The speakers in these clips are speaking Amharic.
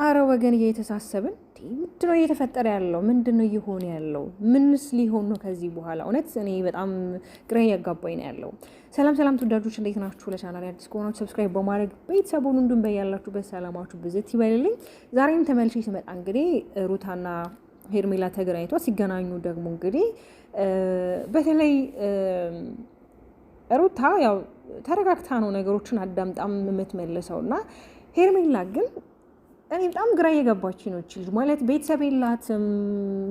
አረ ወገን እየተሳሰብን ምንድነው እየተፈጠረ ያለው? ምንድነው እየሆነ ያለው? ምንስ ሊሆን ነው ከዚህ በኋላ? እውነት እኔ በጣም ግራ ያጋባኝ ነው ያለው። ሰላም ተወዳጆች፣ እንዴት ናችሁ? ለቻናል አዲስ ከሆናችሁ ሰብስክራይብ በማድረግ ቤተሰቡን እንዱም በያላችሁበት ሰላማችሁ ብዝት ይበልልኝ። ዛሬም ተመልሼ ስመጣ እንግዲህ ሩታና ሄርሜላ ተገናኝቷ ሲገናኙ ደግሞ እንግዲህ በተለይ ሩታ ያው ተረጋግታ ነው ነገሮችን አዳምጣም የምትመልሰውና ሄርሜላ ግን እኔ በጣም ግራ እየገባች ነው። ልጅ ማለት ቤተሰብ የላትም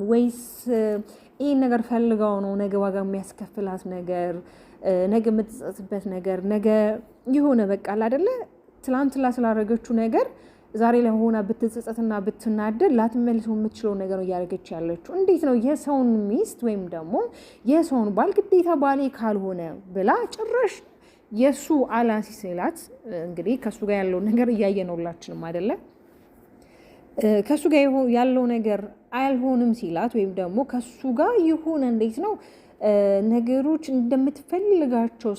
ወይስ ይህን ነገር ፈልጋው ነው? ነገ ዋጋ የሚያስከፍላት ነገር፣ ነገ የምትጸጽበት ነገር፣ ነገ የሆነ በቃል አይደለ ትላንትላ ስላደረገችው ነገር ዛሬ ላይ ሆና ብትጸጸትና ብትናደድ ላትመልሰው የምትችለው ነገር ነው እያደረገች ያለችው። እንዴት ነው የሰውን ሚስት ወይም ደግሞ የሰውን ባል ግዴታ ባሌ ካልሆነ ብላ ጭራሽ የእሱ አላንሲ ስላት እንግዲህ ከእሱ ጋር ያለው ነገር እያየነውላችንም አይደለ? ከሱ ጋር ያለው ነገር አልሆንም ሲላት ወይም ደግሞ ከሱ ጋር ይሁን እንዴት ነው ነገሮች እንደምትፈልጋቸው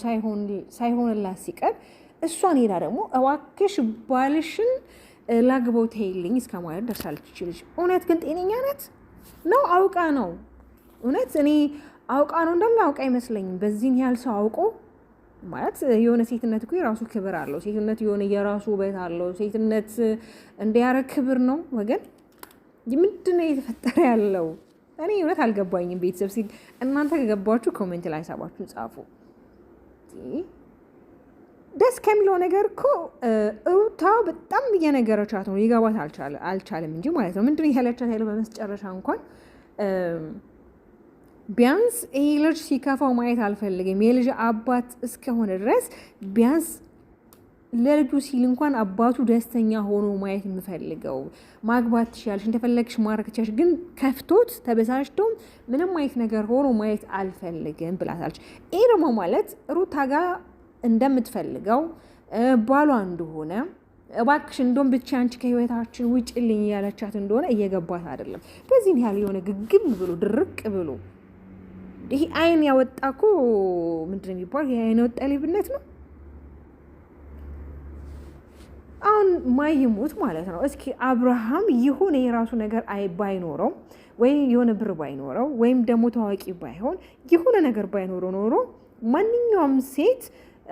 ሳይሆንላት ሲቀር እሷን ሄዳ ደግሞ እባክሽ ባልሽን ላግባው ተይልኝ እስከ ማለት ደርሳለች ይችላል። እውነት ግን ጤነኛ ናት ነው? አውቃ ነው? እውነት እኔ አውቃ ነው እንዳለ አውቃ አይመስለኝም። በዚህን ያህል ሰው አውቆ ማለት የሆነ ሴትነት እኮ የራሱ ክብር አለው። ሴትነት የሆነ የራሱ ውበት አለው። ሴትነት እንዲያረግ ክብር ነው ወገን። ምንድነው እየተፈጠረ ያለው? እኔ እውነት አልገባኝም። ቤተሰብ እናንተ ከገባችሁ ኮሜንት ላይ ሀሳባችሁን ጻፉ። ደስ ከሚለው ነገር እኮ ሩታ በጣም እየነገረቻት ነው። ሊገባት አልቻለም እንጂ ማለት ነው። ምንድነው ያለቻት ያለው በመስጨረሻ እንኳን ቢያንስ ይሄ ልጅ ሲከፋው ማየት አልፈልግም። የልጅ አባት እስከሆነ ድረስ ቢያንስ ለልጁ ሲል እንኳን አባቱ ደስተኛ ሆኖ ማየት የምፈልገው። ማግባት ትችያለሽ፣ እንደፈለግሽ ማድረግ ትችያለሽ፣ ግን ከፍቶት ተበሳጭቶ ምንም አይነት ነገር ሆኖ ማየት አልፈልግም ብላታለች። ይሄ ደግሞ ማለት ሩታ ጋር እንደምትፈልገው ባሏ እንደሆነ እባክሽ እንደውም ብቻ አንቺ ከህይወታችን ውጭልኝ ያለቻት እንደሆነ እየገባት አይደለም። በዚህም ያህል የሆነ ግግም ብሎ ድርቅ ብሎ ይሄ አይን ያወጣ እኮ ምንድነው የሚባል የአይን ያወጣ ሌብነት ነው። አሁን ማይሙት ማለት ነው። እስኪ አብርሃም የሆነ የራሱ ነገር ባይኖረው ወይ የሆነ ብር ባይኖረው ወይም ደግሞ ታዋቂ ባይሆን የሆነ ነገር ባይኖረው ኖሮ ማንኛውም ሴት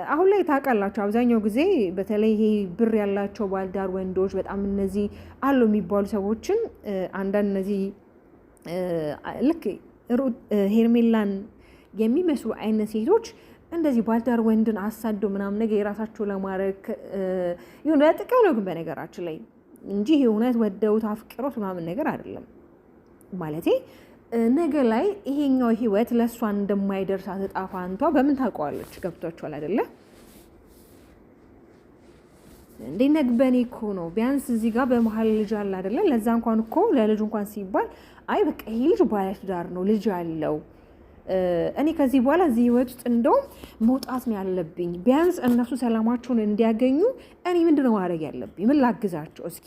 አሁን ላይ ታውቃላችሁ፣ አብዛኛው ጊዜ በተለይ ይሄ ብር ያላቸው ባልዳር ወንዶች በጣም እነዚህ አሉ የሚባሉ ሰዎችን አንዳንድ እነዚህ ልክ ሄርሜላን የሚመስሉ አይነት ሴቶች እንደዚህ ባልዳር ወንድን አሳደው ምናምን ነገር የራሳቸው ለማድረግ ይሁን ለጥቅም ነው። ግን በነገራችን ላይ እንጂ እውነት ወደውት አፍቅሮት ምናምን ነገር አይደለም ማለቴ። ነገ ላይ ይሄኛው ህይወት ለእሷ እንደማይደርስ አተጣፋንቷ በምን ታውቀዋለች? ገብቷችኋል አይደለ? እንዴ ነግበኔ እኮ ነው። ቢያንስ እዚህ ጋር በመሀል ልጅ አለ አይደለ? ለዛ እንኳን እኮ ለልጅ እንኳን ሲባል አይ በቃ ይሄ ልጅ ባለትዳር ነው፣ ልጅ አለው፣ እኔ ከዚህ በኋላ እዚህ ህይወት ውስጥ እንደውም መውጣት ነው ያለብኝ። ቢያንስ እነሱ ሰላማቸውን እንዲያገኙ እኔ ምንድነው ማድረግ ያለብኝ? ምን ላግዛቸው? እስኪ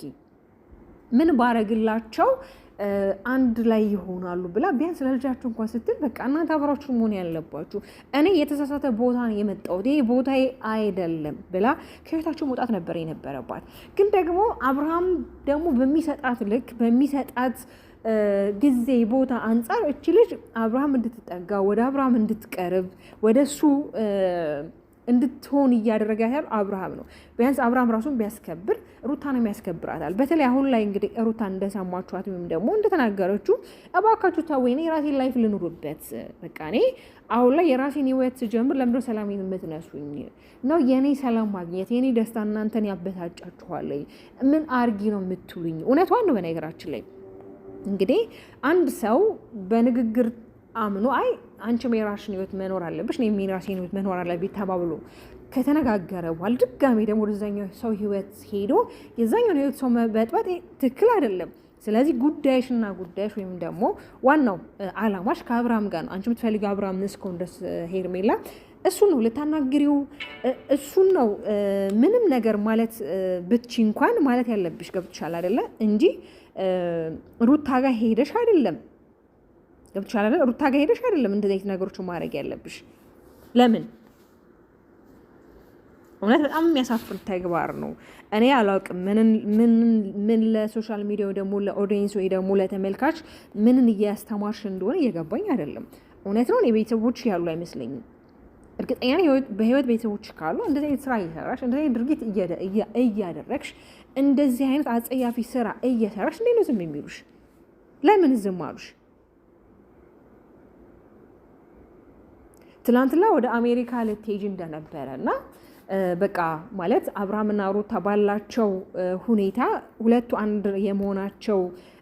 ምን ባረግላቸው አንድ ላይ ይሆናሉ ብላ ቢያንስ ለልጃችሁ እንኳን ስትል በቃ እናንተ አብራችሁ መሆን ያለባችሁ። እኔ የተሳሳተ ቦታ ነው የመጣሁት፣ ይሄ ቦታዬ አይደለም ብላ ከቤታቸው መውጣት ነበር የነበረባት። ግን ደግሞ አብርሃም ደግሞ በሚሰጣት ልክ በሚሰጣት ጊዜ ቦታ አንጻር እቺ ልጅ አብርሃም እንድትጠጋ ወደ አብርሃም እንድትቀርብ ወደ እሱ እንድትሆን እያደረጋት ያለው አብርሃም ነው። ቢያንስ አብርሃም ራሱን ቢያስከብር ሩታን የሚያስከብራታል። በተለይ አሁን ላይ እንግዲህ ሩታን እንደሰማችኋት ወይም ደግሞ እንደተናገረችው እባካችሁ ተወኝ፣ እኔ የራሴን ላይፍ ልኑርበት፣ በቃ እኔ አሁን ላይ የራሴን ህይወት ስጀምር ለምንድነው ሰላሜን የምትነሱኝ ነው? የኔ ሰላም ማግኘት የኔ ደስታ እናንተን ያበሳጫችኋል? ምን አርጊ ነው የምትሉኝ? እውነቷን ነው። በነገራችን ላይ እንግዲህ አንድ ሰው በንግግር አምኖ አይ አንቺም የራስሽን ህይወት መኖር አለብሽ እኔም የራሴን ህይወት መኖር አለብኝ ተባብሎ ከተነጋገረ በኋላ ድጋሜ ደግሞ ወደዛኛው ሰው ህይወት ሄዶ የዛኛውን ህይወት ሰው መበጥበጥ ትክክል አይደለም። ስለዚህ ጉዳይሽና ጉዳይሽ ወይም ደግሞ ዋናው አላማሽ ከአብርሃም ጋር ነው። አንቺ የምትፈልጊው አብርሃም እስከሆነ ድረስ ሄርሜላ እሱ ነው ልታናግሪው፣ እሱን ነው ምንም ነገር ማለት ብትቺ እንኳን ማለት ያለብሽ። ገብቶሻል አይደለ? እንጂ ሩታ ጋር ሄደሽ አይደለም። ገብቶሻል አይደለ? ሩታ ጋር ሄደሽ አይደለም እንደዚህ አይነት ነገሮችን ማድረግ ያለብሽ። ለምን እውነት በጣም የሚያሳፍር ተግባር ነው። እኔ አላውቅም ምን ለሶሻል ሚዲያ ወይ ደግሞ ለኦዲየንስ ወይ ደግሞ ለተመልካች ምንን እያስተማርሽ እንደሆነ እየገባኝ አይደለም። እውነት ነው እኔ ቤተሰቦች ያሉ አይመስለኝም። እርግጠኛ በህይወት ቤተሰቦች ካሉ እንደዚህ አይነት ስራ እየሰራሽ እንደዚህ አይነት ድርጊት እያደረግሽ እንደዚህ አይነት አጸያፊ ስራ እየሰራሽ እንዴት ነው ዝም የሚሉሽ? ለምን ዝም አሉሽ? ትላንትና ወደ አሜሪካ ልትሄጂ እንደነበረ እና በቃ ማለት አብርሃምና ሩታ ባላቸው ሁኔታ ሁለቱ አንድ የመሆናቸው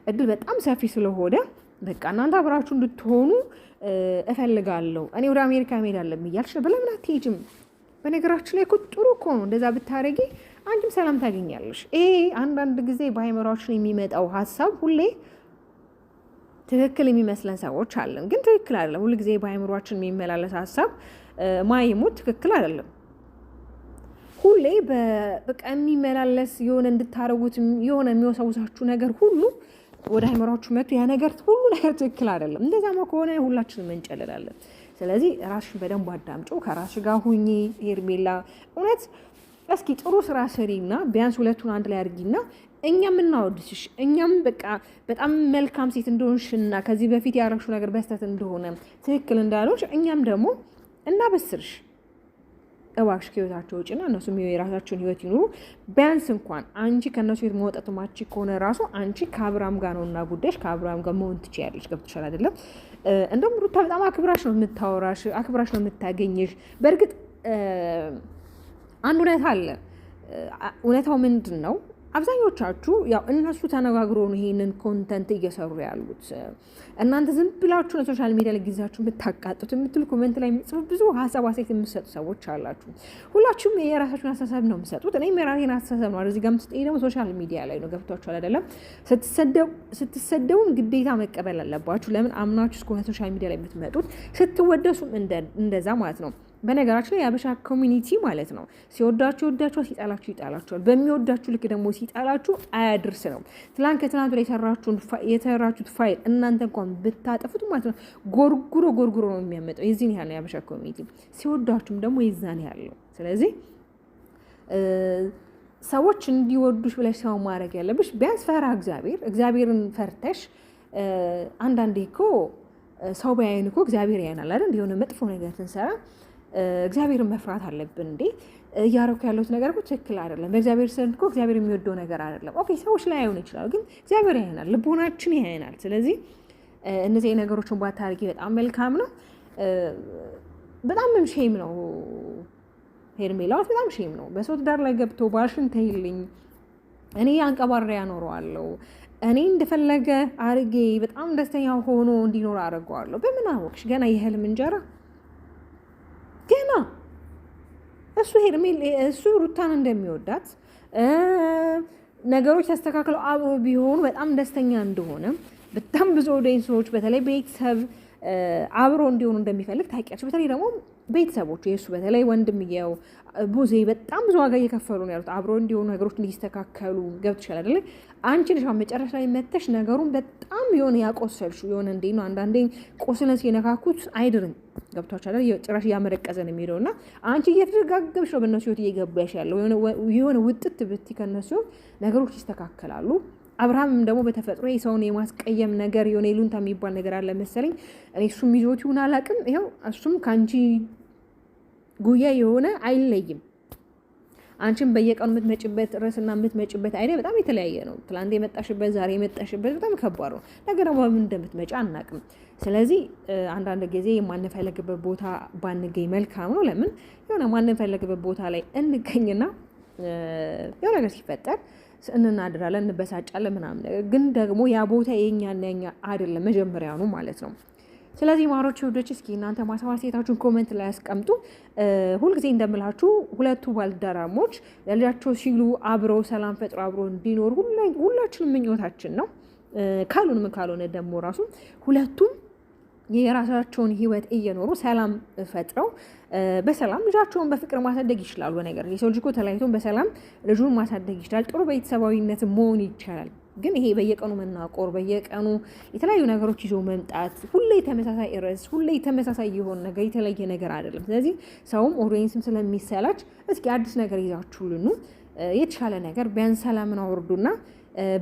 እድል በጣም ሰፊ ስለሆነ በቃ እናንተ አብራችሁ እንድትሆኑ እፈልጋለሁ፣ እኔ ወደ አሜሪካ መሄድ አለብኝ እያልሽ ነበር። ለምን አትሄጂም? በነገራችን ላይ እኮ ጥሩ እኮ ነው እንደዛ ብታረጊ፣ አንድም ሰላም ታገኛለሽ። ይሄ አንዳንድ ጊዜ በአይምሯችን የሚመጣው ሀሳብ ሁሌ ትክክል የሚመስለን ሰዎች አለን፣ ግን ትክክል አይደለም። ሁሉ ጊዜ በአይምሯችን የሚመላለስ ሀሳብ ማይሙት ትክክል አይደለም። ሁሌ በቃ የሚመላለስ የሆነ እንድታረጉት የሆነ የሚወሰውሳችሁ ነገር ሁሉ ወደ አይምሯችሁ መጥቶ ያ ነገር ሁሉ ነገር ትክክል አይደለም። እንደዛማ ከሆነ ሁላችንም እንጨልላለን። ስለዚህ ራስሽን በደንብ አዳምጪው፣ ከራስሽ ጋር ሁኚ። ሄርሜላ እውነት እስኪ ጥሩ ስራ ስሪና ቢያንስ ሁለቱን አንድ ላይ አድርጊና እኛም እናወድስሽ፣ እኛም በቃ በጣም መልካም ሴት እንደሆንሽና ከዚህ በፊት ያረግሽው ነገር በስተት እንደሆነ ትክክል እንዳልሆንሽ እኛም ደግሞ እናበስርሽ። እባክሽ ከህይወታቸው ውጭና እነሱም የራሳቸውን ህይወት ይኑሩ። ቢያንስ እንኳን አንቺ ከእነሱ ህይወት መውጣት ማቺ ከሆነ ራሱ አንቺ ከአብርሃም ጋር ነው እና ጉዳይሽ ከአብርሃም ጋር መሆን ትችያለሽ። ገብቶሻል አይደለም? እንደውም ሩታ በጣም አክብራሽ ነው የምታወራሽ፣ አክብራሽ ነው የምታገኝሽ። በእርግጥ አንድ እውነት አለ። እውነታው ምንድን ነው? አብዛኞቻችሁ ያው እነሱ ተነጋግሮ ነው ይሄንን ኮንተንት እየሰሩ ያሉት። እናንተ ዝም ብላችሁ ለሶሻል ሚዲያ ላይ ጊዜያችሁ የምታቃጡት የምትሉ ኮሜንት ላይ የሚጽፉ ብዙ ሀሳብ አስተያየት የምትሰጡ ሰዎች አላችሁ። ሁላችሁም የራሳችሁን አስተሳሰብ ነው የምትሰጡት። እኔም የራሴን አስተሳሰብ ነው እዚህ ጋር የምትሰጠኝ ደግሞ ሶሻል ሚዲያ ላይ ነው። ገብቷችኋል አይደለም? ስትሰደቡም ግዴታ መቀበል አለባችሁ። ለምን አምናችሁ እስከሆነ ሶሻል ሚዲያ ላይ የምትመጡት፣ ስትወደሱም እንደዛ ማለት ነው። በነገራችን ላይ የአበሻ ኮሚኒቲ ማለት ነው ሲወዳችሁ ወዳችሁ፣ ሲጣላችሁ ይጣላችኋል። በሚወዳችሁ ልክ ደግሞ ሲጣላችሁ አያድርስ ነው። ትላንት ከትናንት ላይ የሰራችሁት ፋይል እናንተ እንኳን ብታጠፉት ማለት ነው ጎርጉሮ ነው የሚያመጣው። የዚህን ያህል ነው የአበሻ ኮሚኒቲ። ሲወዳችሁም ደግሞ የዛን ያህል ነው። ስለዚህ ሰዎች እንዲወዱሽ ብለሽ ሰው ማድረግ ያለብሽ ቢያንስ ፈራ እግዚአብሔርን ፈርተሽ። አንዳንዴ እኮ ሰው ቢያየን እኮ እግዚአብሔር ያየናል አይደል? የሆነ መጥፎ ነገር ስንሰራ እግዚአብሔርን መፍራት አለብን። እንዴ እያረኩ ያለሁት ነገር እኮ ትክክል አይደለም፣ በእግዚአብሔር ስር እኮ እግዚአብሔር የሚወደው ነገር አይደለም። ኦኬ ሰዎች ላይ አይሆን ይችላል፣ ግን እግዚአብሔር ያየናል፣ ልቦናችን ያየናል። ስለዚህ እነዚህ ነገሮችን ባታርጊ በጣም መልካም ነው። በጣም ሼም ነው ሄርሜላዎች፣ በጣም ሼም ነው። በሰው ትዳር ላይ ገብቶ ባልሽን ተይልኝ፣ እኔ አንቀባሬ ያኖረዋለሁ፣ እኔ እንደፈለገ አርጌ በጣም ደስተኛ ሆኖ እንዲኖር አድርገዋለሁ። በምን አወቅሽ? ገና የህልም እንጀራ ገና እሱ ሩታን እንደሚወዳት ነገሮች ተስተካክለው አብሮ ቢሆኑ በጣም ደስተኛ እንደሆነ በጣም ብዙ ኦዲየንሶች በተለይ ቤተሰብ አብሮ እንዲሆኑ እንደሚፈልግ ታውቂያለሽ። በተለይ ደግሞ ቤተሰቦቹ የእሱ በተለይ ወንድምየው ቡዜ በጣም ብዙ ዋጋ እየከፈሉ ነው ያሉት አብሮ እንዲሆኑ ነገሮች እንዲስተካከሉ። ገብቶሻል አይደለ? አንቺ ነሽ መጨረሻ ላይ መተሽ ነገሩን በጣም የሆነ ያቆሰልሽው። የሆነ እንዴ ነው አንዳንዴ ቆስለን ሲነካኩት አይድርም። ገብቷችኋል አይደል? ጭራሽ እያመረቀዘ ነው የሚሄደው እና አንቺ እየተደጋገብሽ ነው በእነሱ ህይወት እየገባሽ ያለው። የሆነ ውጥት ብቲ ከእነሱ ነገሮች ይስተካከላሉ። አብርሃምም ደግሞ በተፈጥሮ ሰውን የማስቀየም ነገር የሆነ ይሉንታ የሚባል ነገር አለ መሰለኝ። እኔ እሱም ይዞት ይሁን አላውቅም። ይኸው እሱም ከአንቺ ጉያ የሆነ አይለይም። አንቺም በየቀኑ የምትመጭበት ርዕስና የምትመጭበት አይዲያ በጣም የተለያየ ነው። ትላንት የመጣሽበት ዛሬ የመጣሽበት በጣም ከባድ ነው። ነገር ደግሞ በምን እንደምትመጪ አናውቅም። ስለዚህ አንዳንድ ጊዜ የማንፈለግበት ቦታ ባንገኝ መልካም ነው። ለምን የሆነ ማንፈለግበት ቦታ ላይ እንገኝና የሆነ ነገር ሲፈጠር እንናድራለን፣ እንበሳጫለን ምናምን። ግን ደግሞ ያ ቦታ የኛና የኛ አይደለም መጀመሪያውኑ ማለት ነው። ስለዚህ ማሮች ወዶች እስኪ እናንተ ማሳሰባችሁን ኮሜንት ላይ ያስቀምጡ። ሁልጊዜ እንደምላችሁ ሁለቱ ባልደራሞች ለልጃቸው ሲሉ አብረው ሰላም ፈጥሮ አብረው እንዲኖር ሁላችንም ምኞታችን ነው። ካልሆነ ደግሞ ራሱ ሁለቱም የራሳቸውን ህይወት እየኖሩ ሰላም ፈጥረው በሰላም ልጃቸውን በፍቅር ማሳደግ ይችላሉ። ነገር የሰው ልጅ እኮ ተለያይቶ በሰላም ልጁን ማሳደግ ይችላል። ጥሩ ቤተሰባዊነት መሆን ይቻላል። ግን ይሄ በየቀኑ መናቆር፣ በየቀኑ የተለያዩ ነገሮች ይዞ መምጣት፣ ሁሌ ተመሳሳይ ርዕስ፣ ሁሌ ተመሳሳይ የሆነ ነገር የተለየ ነገር አይደለም። ስለዚህ ሰውም ኦዲየንስም ስለሚሰላች እስኪ አዲስ ነገር ይዛችሁልን የተሻለ ነገር ቢያንስ ሰላምን አውርዱና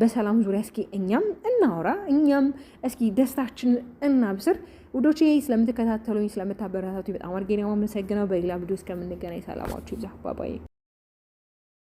በሰላም ዙሪያ እስኪ እኛም እናወራ፣ እኛም እስኪ ደስታችን እናብስር። ውዶቼ ስለምትከታተሉኝ ስለምታበረታቱ በጣም አድርጌ ነው የማመሰግነው። በሌላ ቪዲዮ እስከምንገናኝ ሰላማችሁ ይብዛ። ባባይ